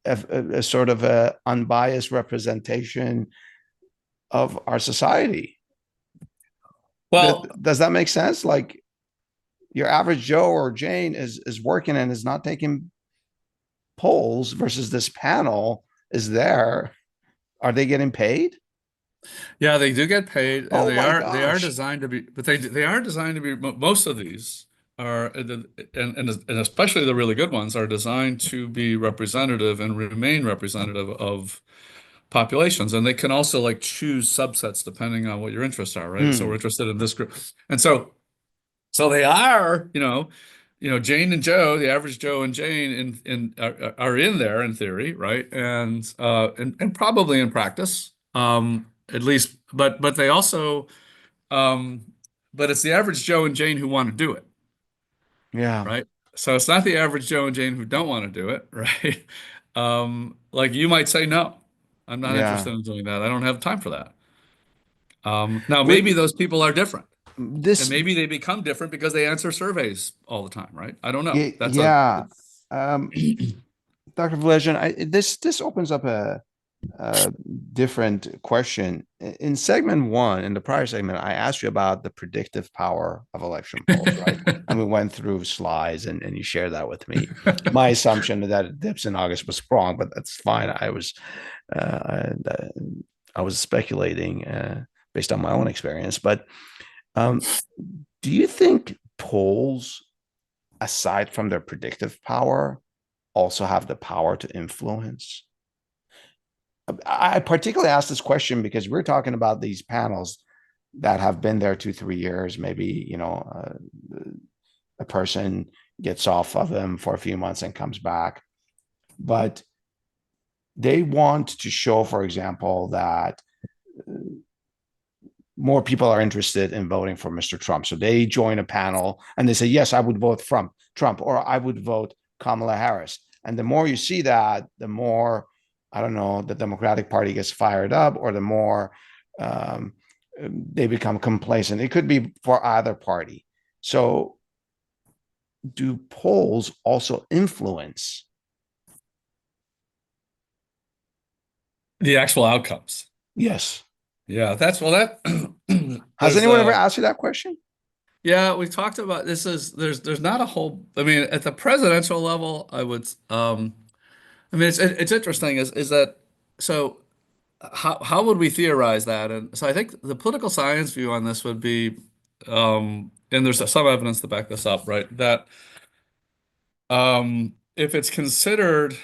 a sort of a unbiased representation of our society. Well, Does that make sense? Like your average Joe or Jane is working and is not taking polls versus this panel is there. Are they getting paid? yeah, they do get paid, and Oh my they are gosh. designed to be, but they are designed to be. Most of these are, and especially the really good ones are designed to be representative and remain representative of populations, and they can also like choose subsets depending on what your interests are, right? So we're Hmm. interested in this group, and so they are, Jane and Joe, the average Joe and Jane are in there in theory, right? And probably in practice, at least, but they also, um, but it's the average Joe and Jane who want to do it, Yeah. right? So it's not the average Joe and Jane who don't want to do it, right? Like you might say, no, I'm not Yeah. interested in doing that. I don't have time for that. Now With maybe those people are different. And this, maybe they become different because they answer surveys all the time, right? I don't know. That's a yeah. Um, Dr. Vlejan, this opens up a different question. In segment one, in the prior segment, I asked you about the predictive power of election polls, right? And we went through slides and you shared that with me. My assumption that it dips in August was wrong, but that's fine. Uh, I was speculating based on my own experience. But um, do you think polls, aside from their predictive power, also have the power to influence? I particularly asked this question because we're talking about these panels that have been there 2, 3 years. Maybe, a person gets off of them for a few months and comes back. But they want to show, for example, that more people are interested in voting for Mr. Trump. So they join a panel and they say, yes, I would vote from Trump or I would vote Kamala Harris. And the more you see that, the more, I don't know, the Democratic Party gets fired up or the more um, they become complacent. It could be for either party. So do polls also influence? the actual outcomes. Yes. Yeah, that's well that Has there's anyone ever asked you that question? yeah, we talked about this is there's not a whole I mean at the presidential level I would I mean it's interesting is that so how would we theorize that? And so I think the political science view on this would be and there's some evidence to back this up, right? That if it's considered,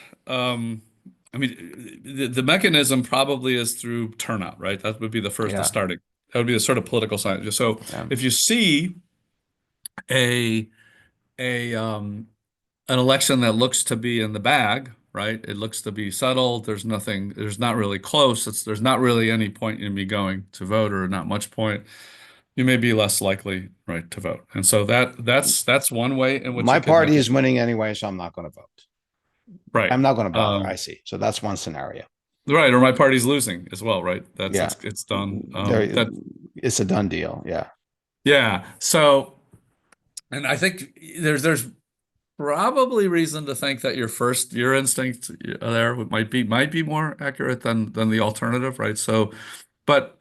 I mean, the mechanism probably is through turnout, right? That would be the first, the Yeah. starting. That would be the sort of political science. So Yeah. if you see a a an election that looks to be in the bag, right? It looks to be settled. There's nothing, there's not really close. There's not really any point in me going to vote or not much point. You may be less likely, right, to vote. And so that's one way in which My it could party happen. is winning anyway, so I'm not going to vote. Right. I'm not going to bother. I Um, see. So that's one scenario. Right, or my party's losing as well, right? That's Yeah. it's done. There, it's a done deal. Yeah. Yeah. So, and I think there's probably reason to think that your instinct there might be more accurate than the alternative, right? So, but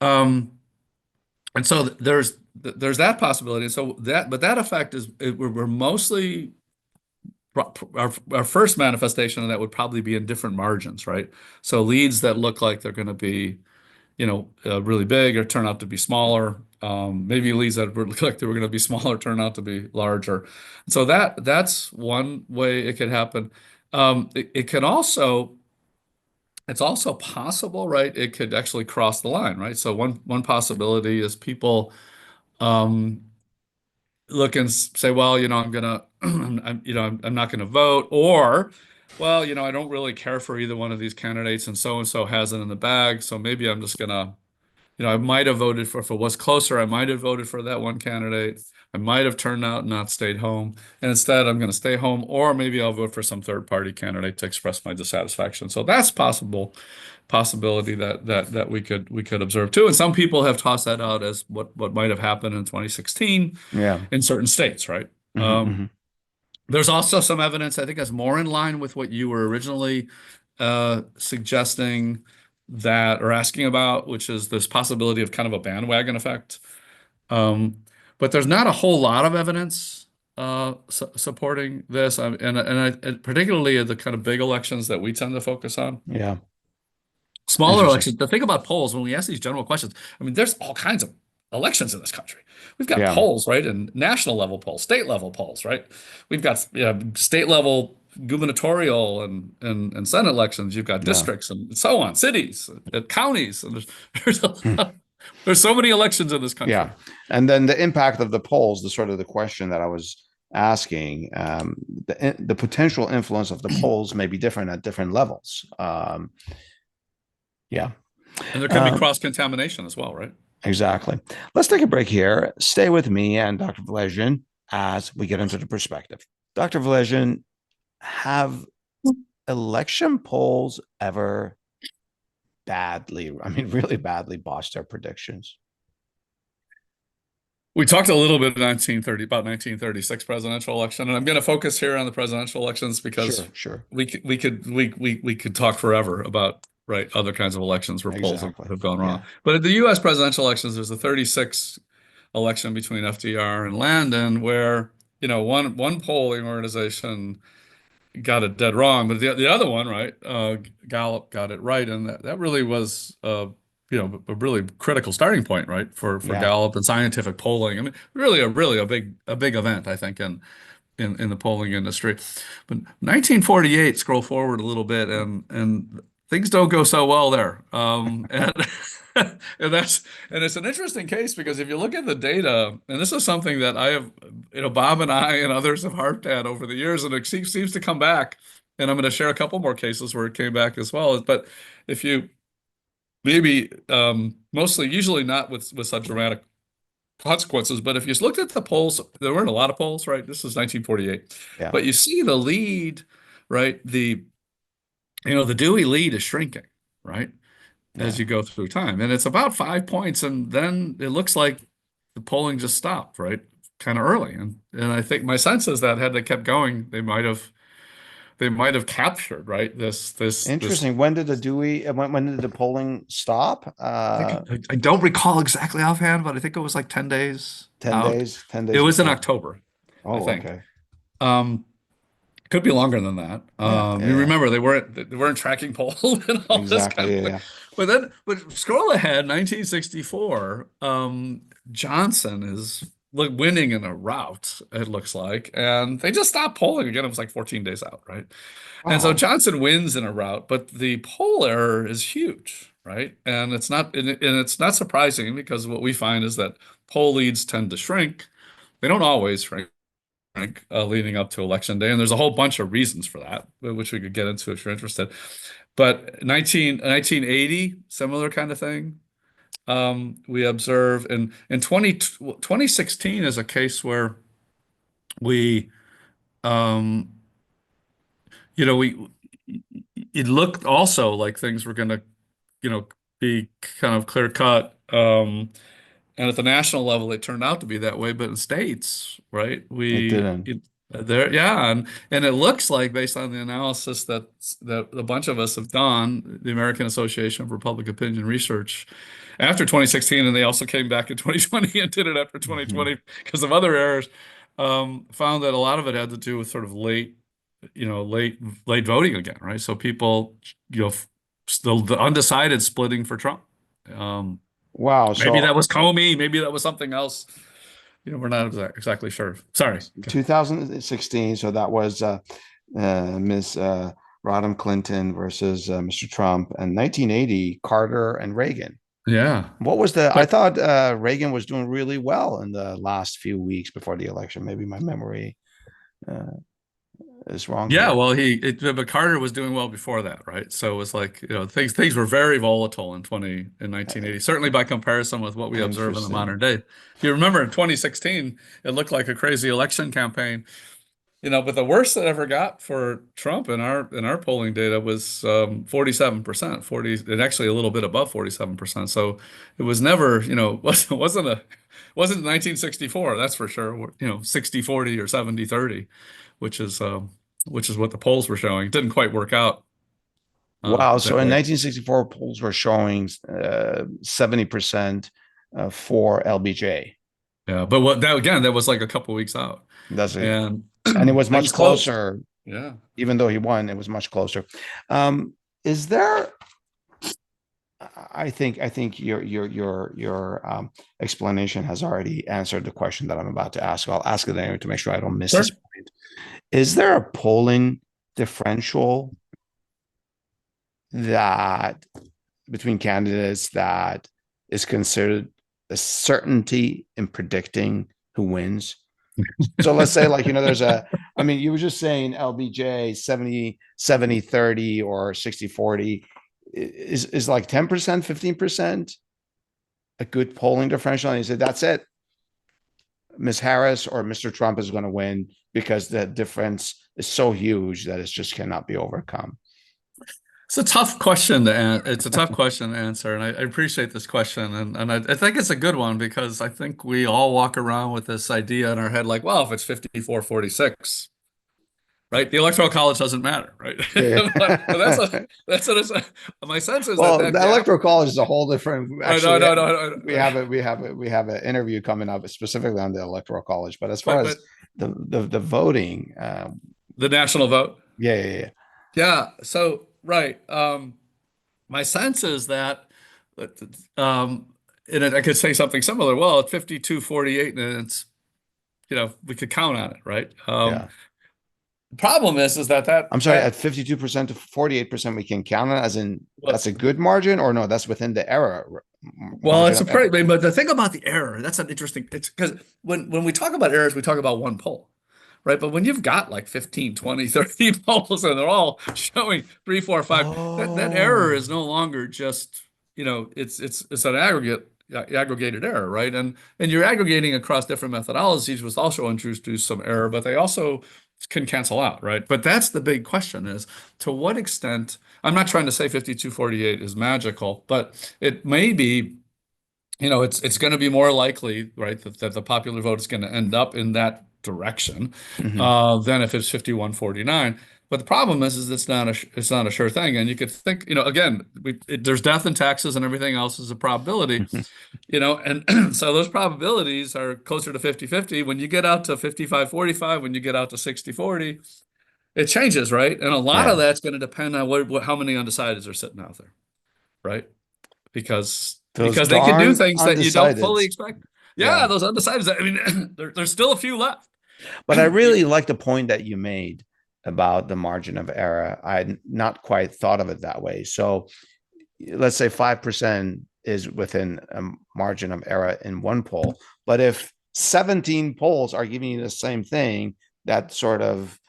and so there's that possibility. So but that effect is we're mostly our first manifestation of that would probably be in different margins, right? So leads that look like they're going to be really big or turn out to be smaller. Maybe leads that look like they were going to be smaller turn out to be larger. So that's one way it could happen. It can also, it's also possible, right? It could actually cross the line, right? So one possibility is people um, look and say, well, I'm gonna, I'm not gonna vote, or, well, I don't really care for either one of these candidates, and so has it in the bag, so maybe I'm just gonna I might have voted for, if it was closer, I might have voted for that one candidate. I might have turned out and not stayed home. And instead, I'm going to stay home, or maybe I'll vote for some third party candidate to express my dissatisfaction. So that's possibility that we could observe too. And some people have tossed that out as what might have happened in 2016 Yeah. in certain states, right? Hmm. Hmm. There's also some evidence, I think, that's more in line with what you were originally suggesting that or asking about, which is this possibility of kind of a bandwagon effect. Um, but there's not a whole lot of evidence supporting this, and particularly the kind of big elections that we tend to focus on. Yeah. Smaller Interesting. elections. The thing about polls, when we ask these general questions, I mean, there's all kinds of elections in this country. We've got Yeah. polls, right? And national level polls, state level polls, right? We've got state level gubernatorial and Senate elections. You've got Yeah. districts and so on, cities, counties, and there's Hmm. there's so many elections in this country. Yeah. And then the impact of the polls, the sort of the question that I was asking, the potential influence of the polls may be different at different levels. Yeah. And there could be Um, cross-contamination as well, right? exactly. Let's take a break here. Stay with me and Dr. Vlejian as we get into the perspective. Dr. Vlejian, have election polls ever really badly botched their predictions? We talked a little bit about 1936 presidential election, and I'm going to focus here on the presidential elections because Sure, sure. we could talk forever about right other kinds of elections where polls have, Exactly. have gone Yeah. wrong. But at the U.S. presidential elections, there's a 36 election between FDR and Landon where one polling organization got it dead wrong, but the other one, right, Gallup got it right, and that really was a really critical starting point, right, for Yeah. Gallup and scientific polling. I mean, really a big event, I think, in the polling industry. But 1948, scroll forward a little bit, and things don't go so well there. And and that's and it's an interesting case because if you look at the data, and this is something that I have, Bob and I and others have harped at over the years, and it seems to come back. And I'm going to share a couple more cases where it came back as well. But if you maybe mostly, usually not with such dramatic consequences. But if you looked at the polls, there weren't a lot of polls, right? This was 1948. Yeah. But you see the lead, right? The Dewey lead is shrinking, right? As Yeah. you go through time. And it's about 5 points. And then it looks like the polling just stopped, right? Kind of early. And I think my sense is that had they kept going, they might have captured, right? This Interesting. When did the Dewey, when did the polling stop? I don't recall exactly offhand, but I think it was like 10 days 10 out. days, 10 It days was in before. October, I Oh, think. okay. Um, could be longer than that. Yeah. Yeah. You Yeah. remember they weren't tracking polls and all this kind Exactly. of Yeah. thing. Yeah. But scroll ahead, 1964, Johnson is like winning in a rout, it looks like, and they just stopped polling again. It was like 14 days out, right? And so Wow. Johnson wins in a rout, but the poll error is huge, right? And it's not surprising because what we find is that poll leads tend to shrink. They don't always shrink leading up to election day, and there's a whole bunch of reasons for that, which we could get into if you're interested. But 1980, similar kind of thing. We observe in 2016 is a case where we um, we it looked also like things were going to be kind of clear cut. And at the national level, it turned out to be that way. But in states, right, It didn't. there, yeah, and it looks like based on the analysis that a bunch of us have done, the American Association of Public Opinion Research, after 2016, and they also came back in 2020 and did it after Mhm. 2020 because of other errors, found that a lot of it had to do with sort of late voting again, right? So people, still the undecided splitting for Trump. Um, Wow. Maybe that So was Comey. Maybe that was something else. We're not exactly sure. Sorry. 2016. So that was Miss Rodham Clinton versus Mr. Trump, and 1980, Carter and Reagan. Yeah. What was I But thought Reagan was doing really well in the last few weeks before the election. Maybe my memory. Uh, is wrong Yeah, here. well, but Carter was doing well before that, right? So it was like, things were very volatile in Uh, 1980, certainly by comparison with what we observe in the Interesting. modern day. If you remember in 2016, it looked like a crazy election campaign, but the worst that ever got for Trump in our polling data was 47%, 40, and actually a little bit above 47%. So it was never, wasn't 1964, that's for sure. 60-40 or 70-30, which is which is what the polls were showing. It didn't quite work out Wow. So that in way. 1964, polls were showing 70% for LBJ. Yeah, but what that again, that was like a couple weeks out, That's it. and And it was things much closed. closer, Yeah. even though he won, it was much closer. Is there, I think your explanation has already answered the question that I'm about to ask. I'll ask it anyway to make sure I don't miss this Sure. point. Is there a polling differential that between candidates that is considered a certainty in predicting who wins? So let's say, like, there's I mean, you were just saying LBJ 70-30 or 60-40 is like 10%, 15% a good polling differential. And you said, that's it. Ms. Harris or Mr. Trump is going to win because the difference is so huge that it just cannot be overcome. It's a tough question it's a tough question to answer, and I appreciate this question, and I think it's a good one because I think we all walk around with this idea in our head like, well, if it's 54-46, right? The electoral college doesn't matter, right? Yeah. But that's what it's, my sense is that Well, that the gap, electoral college is a whole different. right? No, Actually, no, no, no, right. we have an interview coming up specifically on the electoral college. But as far But as the voting, the national vote. yeah, yeah, yeah. Yeah, so right. My sense is that um I could say something similar. Well, it's 52-48 and it's we could count on it, right? Yeah. The problem is that I'm sorry, at 52% to 48%, we can count it as in well, that's a good margin, or no, that's within the error well, margin it's a of error. pretty, but the thing about the error, that's an interesting, it's because when we talk about errors, we talk about one poll, right? But when you've got like 15, 20, 30 polls and they're all showing three, four, five, that error Oh, is no longer just, it's an aggregated error, right? And you're aggregating across different methodologies, which also introduce some error, but they also can cancel out, right? But that's the big question is to what extent, I'm not trying to say 52-48 is magical, but it may be, it's going to be more likely, right, that the popular vote is going to end up in that direction mhm. than if it's 51-49. But the problem is it's not a sure thing. And you could think, again, there's death and taxes and everything else is a probability, and so those probabilities are closer to 50-50. When you get out to 55-45, when you get out to 60-40, it changes, right? And a lot of Yeah, that's going to depend on how many undecideds are sitting out there, right? because those because they can do darn things that you don't fully undecideds. expect. Yeah, Yeah. those undecideds. I mean, there's still a few left. But I really like the point that you made about the margin of error. I had not quite thought of it that way. So let's say 5% is within a margin of error in one poll. But if 17 polls are giving you the same thing, that sort of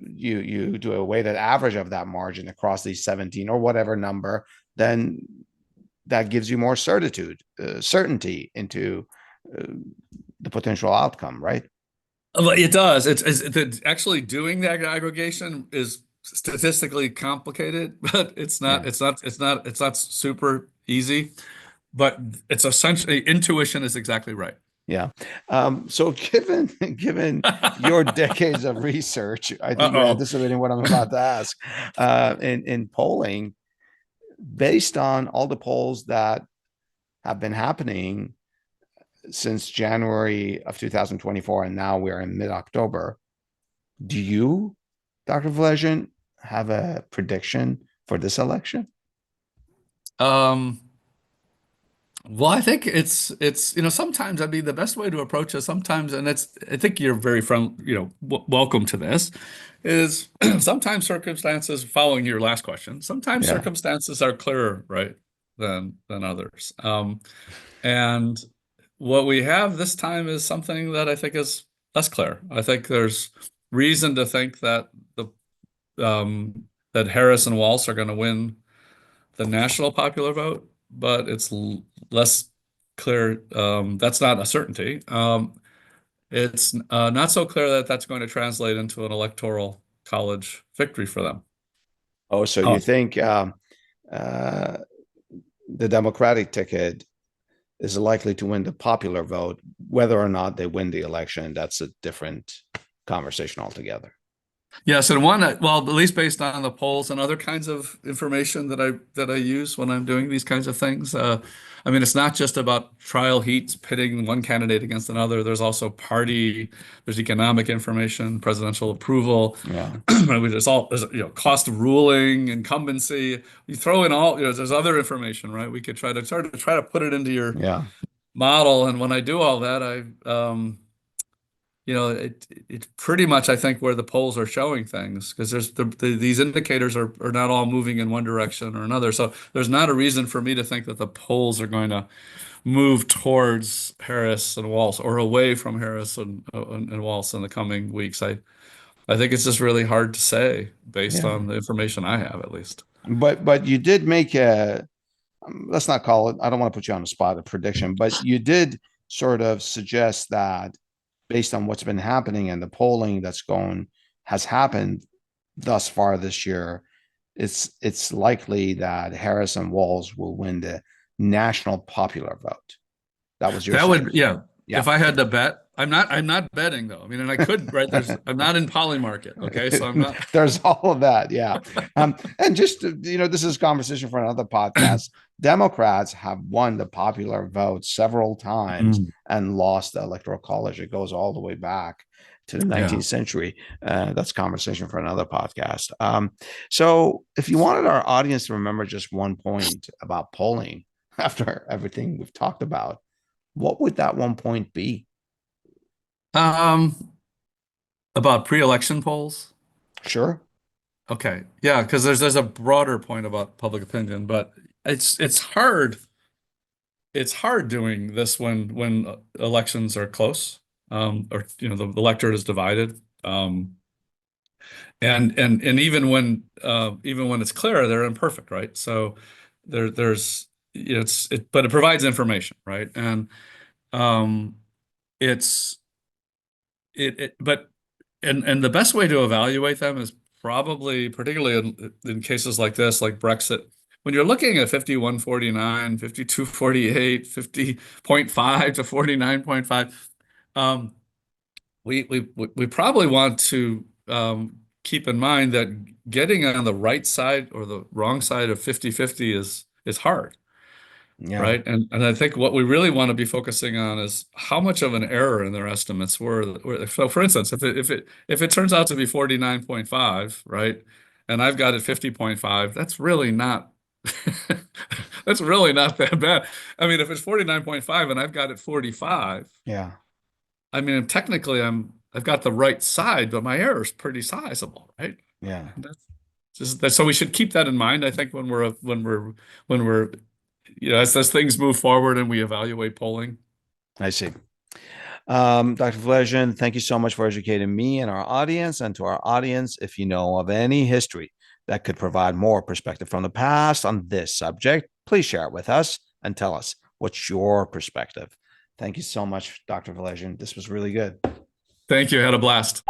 you do a weighted average of that margin across these 17 or whatever number, then that gives you more certainty into uh, the potential outcome, right? Well, it does. Actually doing that aggregation is statistically complicated, but it's Yeah. not. It's not super easy. But it's essentially intuition is exactly right. Yeah. So given your decades of research, I think you're Uh-oh. anticipating what I'm about to ask. In polling, based on all the polls that have been happening since January of 2024, and now we're in mid-October, do you, Dr. Vlejian, have a prediction for this election? Um, Well, I think it's sometimes I mean the best way to approach it sometimes, and it's I think you're very welcome to this, is sometimes circumstances following your last question, sometimes Yeah. circumstances are clearer, right, than others. And what we have this time is something that I think is less clear. I think there's reason to think that that Harris and Walz are going to win the national popular vote, but it's less clear. That's not a certainty. It's not so clear that that's going to translate into an electoral college victory for them. Oh, so you Oh, think uh, the Democratic ticket is likely to win the popular vote, whether or not they win the election? That's a different conversation altogether. yes, and one, well, at least based on the polls and other kinds of information that I use when I'm doing these kinds of things. I mean, it's not just about trial heats pitting one candidate against another. There's also there's economic information, presidential approval. Yeah, There's cost of ruling, incumbency. You throw in all, there's other information, right? We could try to put it into your yeah, model, and when I do all that, it's pretty much, I think, where the polls are showing things because these indicators are not all moving in one direction or another. So there's not a reason for me to think that the polls are going to move towards Harris and Walz or away from Harris and Walz in the coming weeks. I think it's just really hard to say based yeah. on the information I have, at least. But you did make a, let's not call it, I don't want to put you on the spot, a prediction, but you did sort of suggest that based on what's been happening and the polling has happened thus far this year, it's likely that Harris and Walz will win the national popular vote. That was your That would, sense. yeah. Yeah. If I had to bet, I'm not betting though. I mean, and I could, right? I'm not in Polymarket. Okay. So I'm not. There's all of that. Yeah. And just, this is a conversation for another podcast. Democrats have won the popular vote several times Mm, and lost the electoral college. It goes all the way back to the yeah. 19th century. That's conversation for another podcast. So if you wanted our audience to remember just one point about polling after everything we've talked about, what would that one point be? Um, about pre-election polls. Sure. Okay. Yeah, because there's a broader point about public opinion, but it's hard. It's hard doing this when elections are close, or the electorate is divided. And even when it's clear, they're imperfect, right? So there's but it provides information, right? And um it's it but and the best way to evaluate them is probably, particularly in cases like this, like Brexit, when you're looking at 51-49, 52-48, 50.5 to 49.5, um, we probably want to keep in mind that getting on the right side or the wrong side of 50-50 is hard, Yeah. right? And I think what we really want to be focusing on is how much of an error in their estimates were. So for instance, if it turns out to be 49.5, right, and I've got it 50.5, that's really not that's really not that bad. I mean, if it's 49.5 and I've got it 45, Yeah. I mean, technically I've got the right side, but my error is pretty sizable, right? Yeah. And so we should keep that in mind, I think, when we're as things move forward and we evaluate polling. I see. Dr. Vlejian, thank you so much for educating me and our audience. And to our audience, if you know of any history that could provide more perspective from the past on this subject, please share it with us and tell us what's your perspective. Thank you so much, Dr. Vlejian. This was really good. Thank you. I had a blast.